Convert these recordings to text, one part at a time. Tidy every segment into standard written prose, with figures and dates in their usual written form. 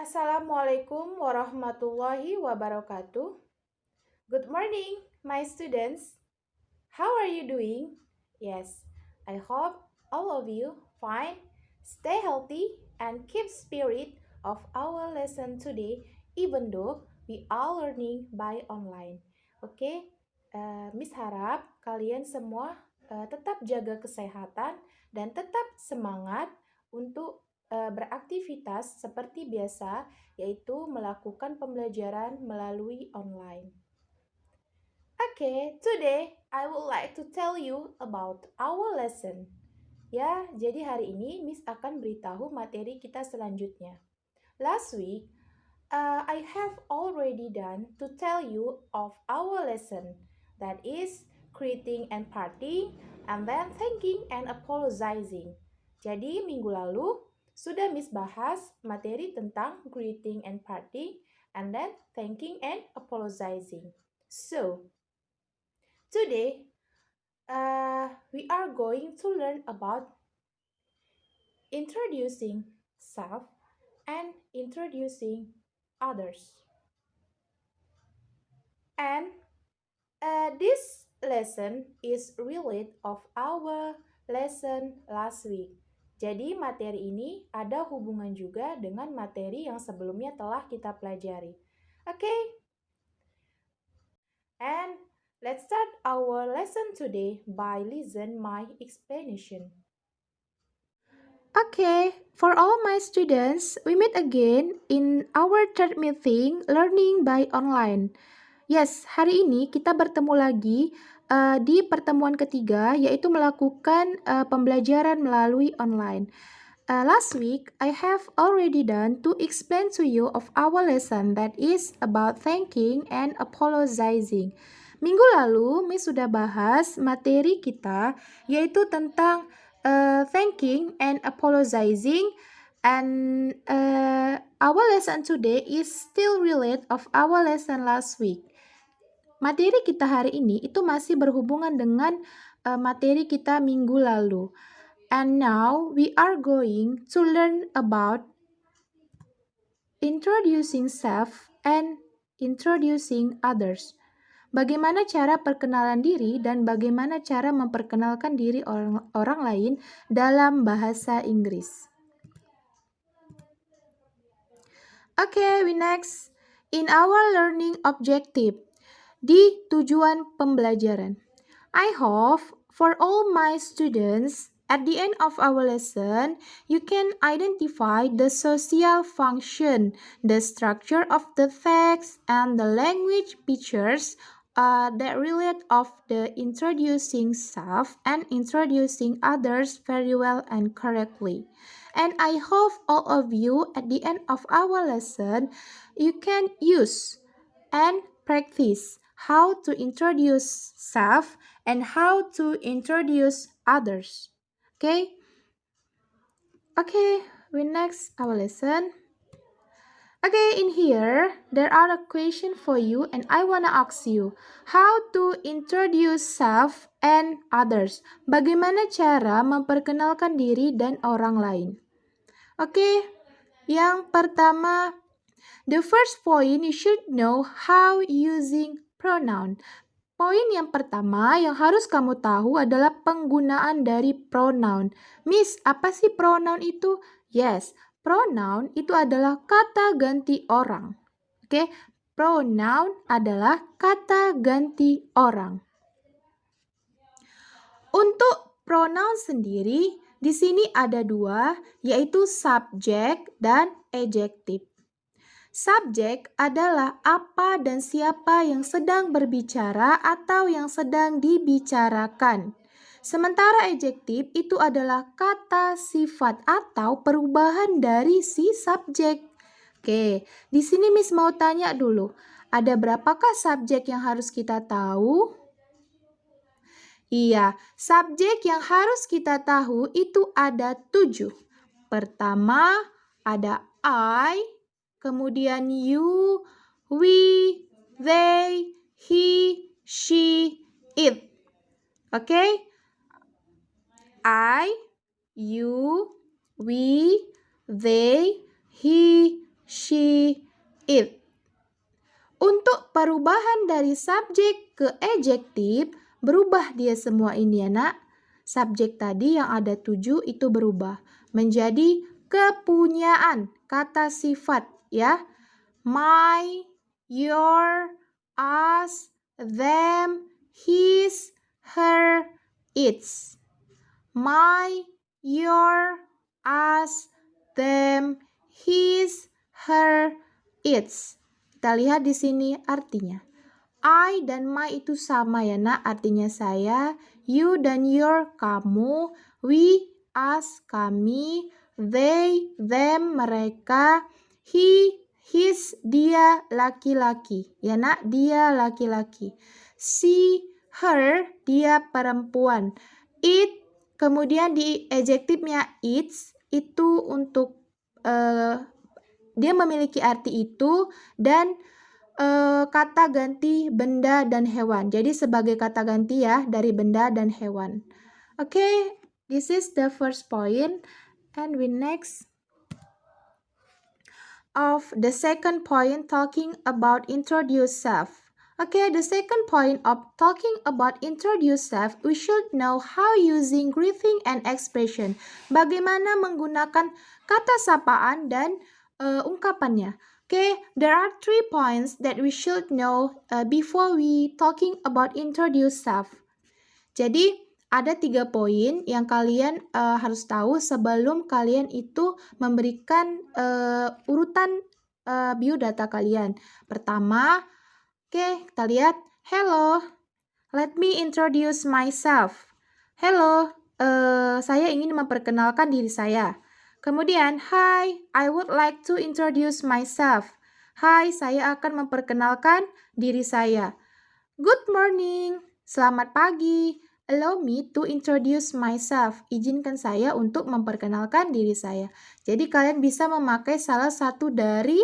Assalamualaikum warahmatullahi wabarakatuh. Good morning, my students. How are you doing? Yes, I hope all of you fine. Stay healthy and keep spirit of our lesson today, even though we are learning by online. Oke, Miss harap kalian semua tetap jaga kesehatan dan tetap semangat untuk beraktivitas seperti biasa, yaitu melakukan pembelajaran melalui online. Okay, today I would like to tell you about our lesson. Ya, jadi hari ini Miss akan beritahu materi kita selanjutnya. Last week, I have already done to tell you of our lesson. That is greeting and parting, and then thanking and apologizing. Jadi minggu lalu sudah Miss bahas materi tentang greeting and parting, and then thanking and apologizing. So, today, we are going to learn about introducing self and introducing others. And this lesson is related of our lesson last week. Jadi materi ini ada hubungan juga dengan materi yang sebelumnya telah kita pelajari. Okay? And let's start our lesson today by listen my explanation. Okay, for all my students, we meet again in our third meeting learning by online. Yes, hari ini kita bertemu lagi di pertemuan ketiga, yaitu melakukan pembelajaran melalui online. Last week, I have already done to explain to you of our lesson that is about thanking and apologizing. Minggu lalu, Miss sudah bahas materi kita, yaitu tentang thanking and apologizing. And our lesson today is still related of our lesson last week. Materi kita hari ini itu masih berhubungan dengan materi kita minggu lalu. And now we are going to learn about introducing self and introducing others. Bagaimana cara perkenalan diri dan bagaimana cara memperkenalkan diri orang lain dalam bahasa Inggris. Okay, we next. In our learning objective, di tujuan pembelajaran. I hope for all my students, at the end of our lesson, you can identify the social function, the structure of the text, and the language features that relate of the introducing self and introducing others very well and correctly. And I hope all of you at the end of our lesson, you can use and practice how to introduce self and how to introduce others. Okay? Okay, we next our lesson. Okay, in here, there are a question for you and I wanna ask you, how to introduce self and others? Bagaimana cara memperkenalkan diri dan orang lain? Okay, yang pertama, the first point you should know how using pronoun. Poin yang pertama yang harus kamu tahu adalah penggunaan dari pronoun. Miss, apa sih pronoun itu? Yes, pronoun itu adalah kata ganti orang. Oke, pronoun adalah kata ganti orang. Untuk pronoun sendiri, di sini ada dua, yaitu subjek dan adjective. Subjek adalah apa dan siapa yang sedang berbicara atau yang sedang dibicarakan. Sementara adjektif itu adalah kata sifat atau perubahan dari si subjek. Oke, di sini Miss mau tanya dulu, ada berapakah subjek yang harus kita tahu? Iya, subjek yang harus kita tahu itu ada 7. Pertama, ada I, kemudian you, we, they, he, she, it. Okay? I, you, we, they, he, she, it. Untuk perubahan dari subjek ke adjektif, berubah dia semua ini ya nak. Subjek tadi yang ada 7 itu berubah menjadi kepunyaan, kata sifat ya. My, your, us, them, his, her, its. My, your, us, them, his, her, its. Kita lihat di sini artinya. I dan my itu sama ya nak, artinya saya. You dan your, kamu. We, us, kami. They, them, mereka. He, his, dia, laki-laki. Ya nak, dia laki-laki. She, her, dia perempuan. It, kemudian di adjektifnya its, itu untuk dia memiliki arti itu dan kata ganti benda dan hewan. Jadi sebagai kata ganti ya dari benda dan hewan. Okay, this is the first point. And we next of the second point talking about introduce self. Okay, the second point of talking about introduce self, we should know how using greeting and expression. Bagaimana menggunakan kata sapaan dan ungkapannya. Okay, there are 3 points that we should know before we talking about introduce self. Jadi, ada 3 poin yang kalian harus tahu sebelum kalian itu memberikan urutan biodata kalian. Pertama, kita lihat, hello, let me introduce myself. Hello, saya ingin memperkenalkan diri saya. Kemudian, hi, I would like to introduce myself. Hai, saya akan memperkenalkan diri saya. Good morning, selamat pagi. Allow me to introduce myself. Izinkan saya untuk memperkenalkan diri saya. Jadi kalian bisa memakai salah satu dari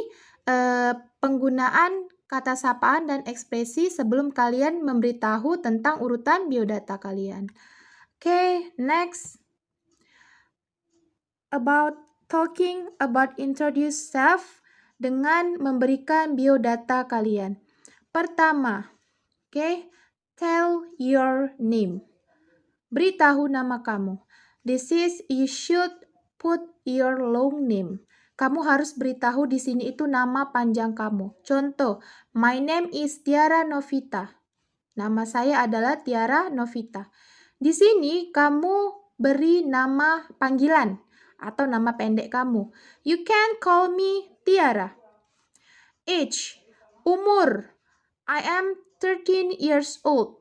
penggunaan kata sapaan dan ekspresi sebelum kalian memberitahu tentang urutan biodata kalian. Okay, next. About talking about introduce self dengan memberikan biodata kalian. Pertama, tell your name. Beritahu nama kamu. This is you should put your long name. Kamu harus beritahu di sini itu nama panjang kamu. Contoh, my name is Tiara Novita. Nama saya adalah Tiara Novita. Di sini kamu beri nama panggilan atau nama pendek kamu. You can call me Tiara. Age, umur. I am 13 years old.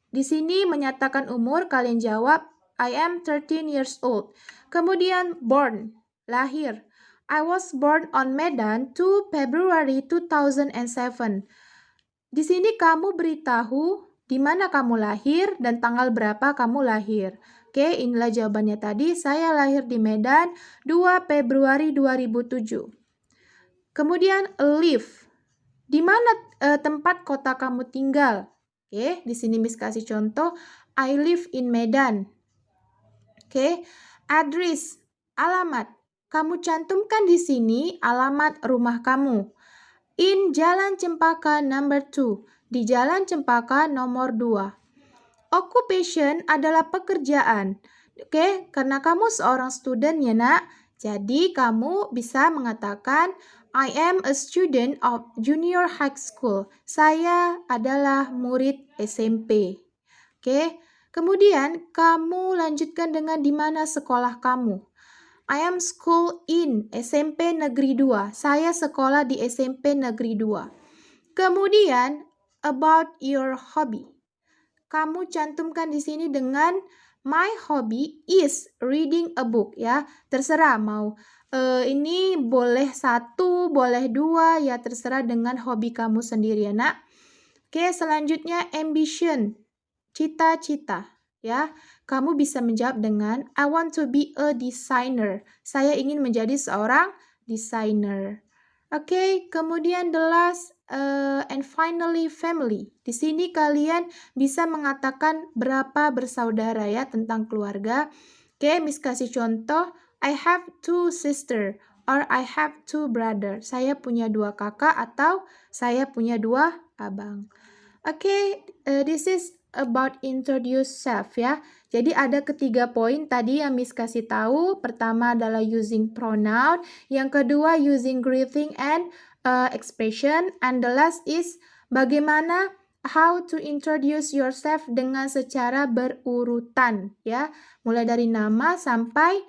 Di sini menyatakan umur, kalian jawab I am 13 years old. Kemudian born, lahir. I was born on Medan 2 February 2007. Di sini kamu beritahu di mana kamu lahir dan tanggal berapa kamu lahir. Inilah jawabannya tadi. Saya lahir di Medan 2 Februari 2007. Kemudian live. Di mana tempat kota kamu tinggal? Di sini Miss kasih contoh. I live in Medan. Address, alamat. Kamu cantumkan di sini alamat rumah kamu. In Jalan Cempaka number 2. Di Jalan Cempaka nomor 2. Occupation adalah pekerjaan. Karena kamu seorang student ya nak. Jadi kamu bisa mengatakan I am a student of junior high school. Saya adalah murid SMP. Kemudian kamu lanjutkan dengan di mana sekolah kamu. I am school in SMP Negeri 2. Saya sekolah di SMP Negeri 2. Kemudian about your hobby. Kamu cantumkan di sini dengan my hobby is reading a book ya. Terserah mau ini boleh 1, boleh 2 ya, terserah dengan hobi kamu sendiri ya nak. Selanjutnya ambition, cita-cita ya. Kamu bisa menjawab dengan I want to be a designer. Saya ingin menjadi seorang designer. Kemudian the last and finally family. Di sini kalian bisa mengatakan berapa bersaudara ya, tentang keluarga. Miss kasih contoh. I have 2 sisters. or I have two brothers. Saya punya 2 kakak atau saya punya 2 abang. Oke, this is about introduce self ya. Jadi ada ketiga poin tadi yang Miss kasih tahu. Pertama adalah using pronoun, yang kedua using greeting and expression, and the last is bagaimana how to introduce yourself dengan secara berurutan ya. Mulai dari nama sampai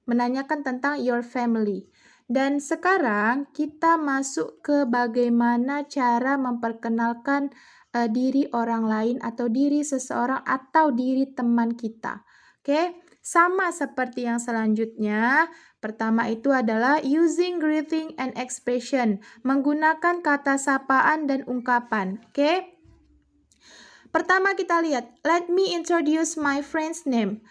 menanyakan tentang your family. Dan sekarang kita masuk ke bagaimana cara memperkenalkan diri orang lain atau diri seseorang atau diri teman kita. Oke, sama seperti yang selanjutnya. Pertama itu adalah using greeting and expression, menggunakan kata sapaan dan ungkapan. Oke. Pertama kita lihat, let me introduce my friend's name.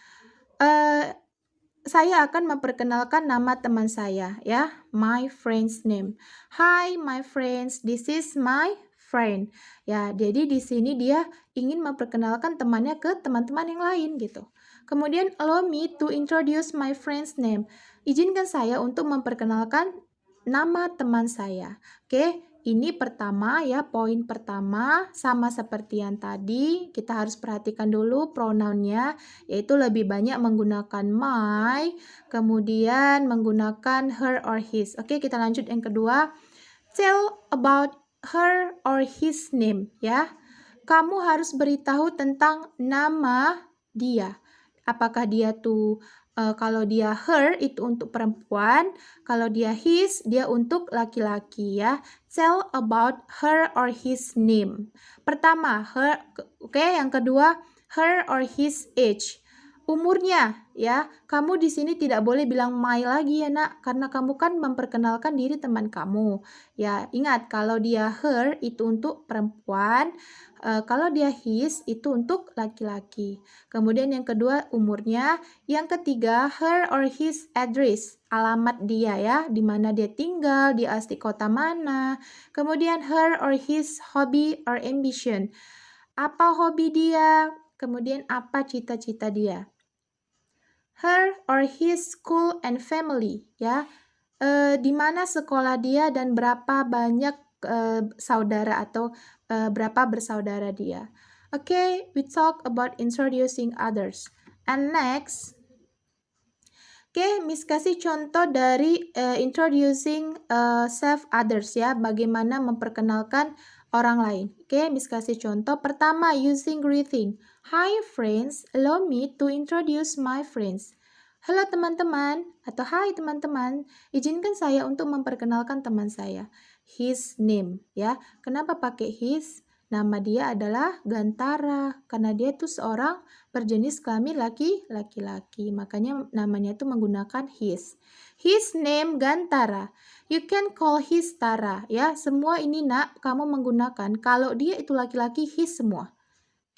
Saya akan memperkenalkan nama teman saya ya, my friend's name. Hi my friends, this is my friend. Ya, jadi di sini dia ingin memperkenalkan temannya ke teman-teman yang lain gitu. Kemudian allow me to introduce my friend's name. Izinkan saya untuk memperkenalkan nama teman saya. Oke. Ini pertama ya, poin pertama sama seperti yang tadi. Kita harus perhatikan dulu pronounnya, yaitu lebih banyak menggunakan my, kemudian menggunakan her or his. Oke, kita lanjut yang kedua. Tell about her or his name ya. Kamu harus beritahu tentang nama dia. Apakah dia tuh kalau dia her itu untuk perempuan, kalau dia his dia untuk laki-laki ya. Tell about her or his name. Pertama, her, oke, yang kedua her or his age. Umurnya ya. Kamu di sini tidak boleh bilang my lagi ya, Nak, karena kamu kan memperkenalkan diri teman kamu. Ya, ingat kalau dia her itu untuk perempuan, kalau dia his itu untuk laki-laki. Kemudian yang kedua umurnya, yang ketiga her or his address, alamat dia ya, di mana dia tinggal, di asli kota mana. Kemudian her or his hobby or ambition, apa hobi dia, kemudian apa cita-cita dia. Her or his school and family ya, di mana sekolah dia dan berapa banyak saudara atau berapa bersaudara dia. Okay, we talk about introducing others. And next, Miss kasih contoh dari introducing self others ya, bagaimana memperkenalkan orang lain. Miss kasih contoh. Pertama, using greeting. Hi friends, allow me to introduce my friends. Halo teman-teman, atau hai teman-teman, izinkan saya untuk memperkenalkan teman saya. His name ya. Kenapa pakai his? Nama dia adalah Gantara, karena dia itu seorang berjenis kelamin laki-laki. Makanya namanya itu menggunakan his. His name Gantara. You can call his Tara ya. Semua ini Nak kamu menggunakan kalau dia itu laki-laki his semua.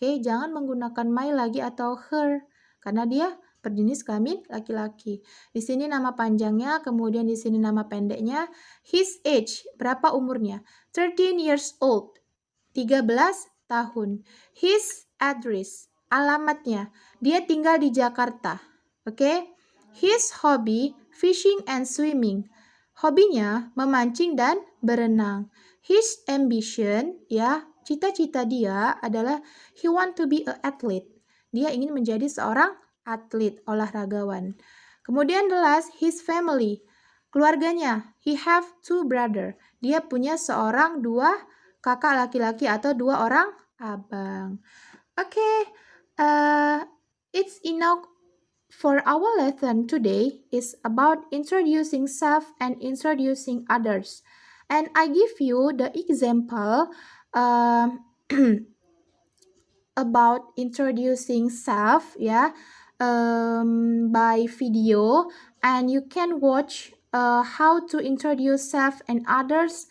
Jangan menggunakan my lagi atau her karena dia berjenis kelamin laki-laki. Di sini nama panjangnya, kemudian di sini nama pendeknya. His age, berapa umurnya? 13 years old. 13 tahun. His address, alamatnya. Dia tinggal di Jakarta. His hobby, fishing and swimming. Hobinya memancing dan berenang. His ambition, ya, cita-cita dia adalah he want to be an athlete. Dia ingin menjadi seorang atlet, olahragawan. Kemudian the last, his family. Keluarganya, he have 2 brother. Dia punya 2 kakak laki-laki atau 2 orang abang. It's enough for our lesson today is about introducing self and introducing others. And I give you the example about introducing self by video, and you can watch how to introduce self and others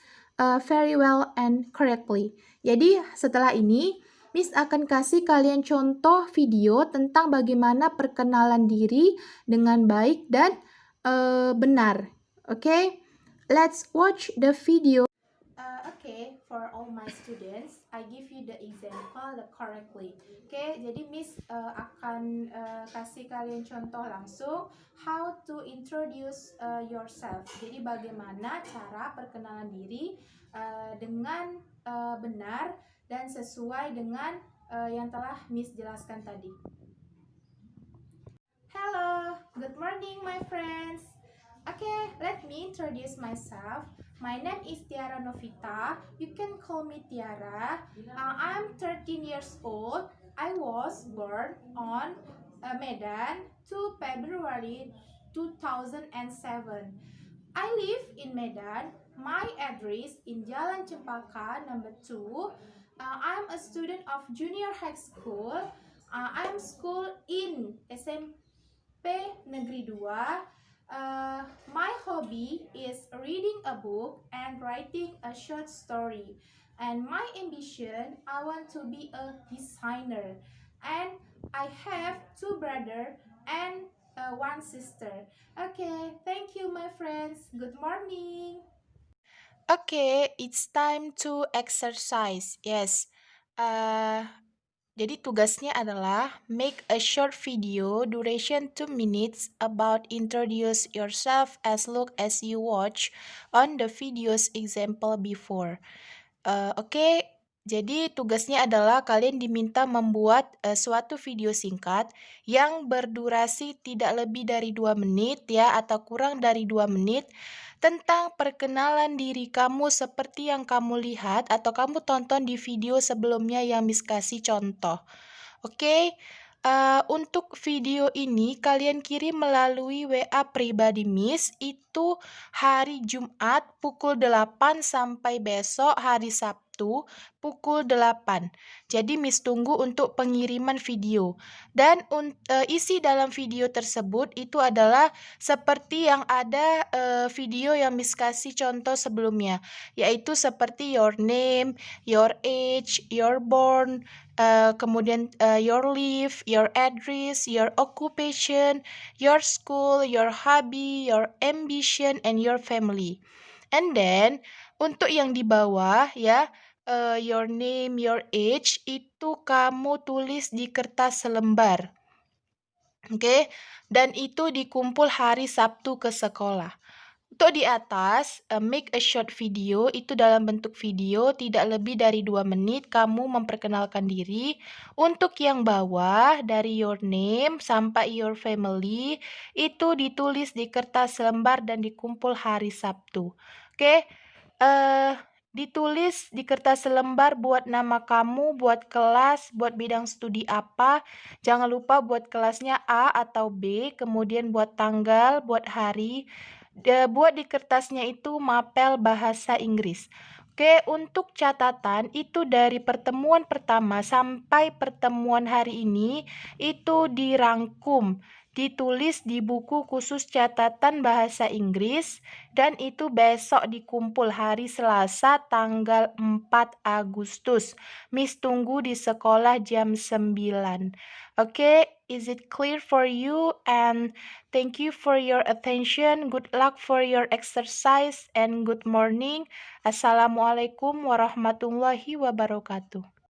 very well and correctly. Jadi setelah ini Miss akan kasih kalian contoh video tentang bagaimana perkenalan diri dengan baik dan benar. Let's watch the video. for all my students. I give you the example correctly. Oke, jadi Miss akan kasih kalian contoh langsung how to introduce yourself. Jadi bagaimana cara perkenalan diri dengan benar dan sesuai dengan yang telah Miss jelaskan tadi. Hello, good morning my friends. Okay, let me introduce myself. My name is Tiara Novita. You can call me Tiara. I'm 13 years old. I was born on Medan 2 February 2007. I live in Medan. My address in Jalan Cempaka number 2. I'm a student of junior high school. I'm school in SMP Negeri 2. My hobby is reading a book and writing a short story. And my ambition, I want to be a designer. And I have 2 brothers and 1 sister. Okay, thank you my friends. Good morning. Okay, it's time to exercise. Yes. Jadi tugasnya adalah make a short video duration 2 minutes about introduce yourself as look as you watch on the videos example before. Oke, jadi tugasnya adalah kalian diminta membuat suatu video singkat yang berdurasi tidak lebih dari 2 menit ya atau kurang dari 2 menit tentang perkenalan diri kamu seperti yang kamu lihat atau kamu tonton di video sebelumnya yang Miss kasih contoh. Oke, untuk video ini kalian kirim melalui WA pribadi Miss itu hari Jumat pukul 8 sampai besok hari Sabtu pukul 8. Jadi Miss tunggu untuk pengiriman video. Dan isi dalam video tersebut itu adalah seperti yang ada video yang Miss kasih contoh sebelumnya, yaitu seperti your name, your age, your born, kemudian your live, your address, your occupation, your school, your hobby, your ambition, and your family. And then untuk yang di bawah ya, your name, your age itu kamu tulis di kertas selembar. Oke, dan itu dikumpul hari Sabtu ke sekolah. Untuk di atas, make a short video, itu dalam bentuk video tidak lebih dari 2 menit kamu memperkenalkan diri. Untuk yang bawah, dari your name sampai your family, itu ditulis di kertas lembar dan dikumpul hari Sabtu. Oke, ditulis di kertas lembar buat nama kamu, buat kelas, buat bidang studi apa. Jangan lupa buat kelasnya A atau B, kemudian buat tanggal, buat hari. Buat di kertasnya itu mapel bahasa Inggris. Oke, untuk catatan itu dari pertemuan pertama sampai pertemuan hari ini itu dirangkum, ditulis di buku khusus catatan bahasa Inggris dan itu besok dikumpul hari Selasa tanggal 4 Agustus. Miss tunggu di sekolah jam 9. Oke, is it clear for you? And thank you for your attention. Good luck for your exercise and good morning. Assalamualaikum warahmatullahi wabarakatuh.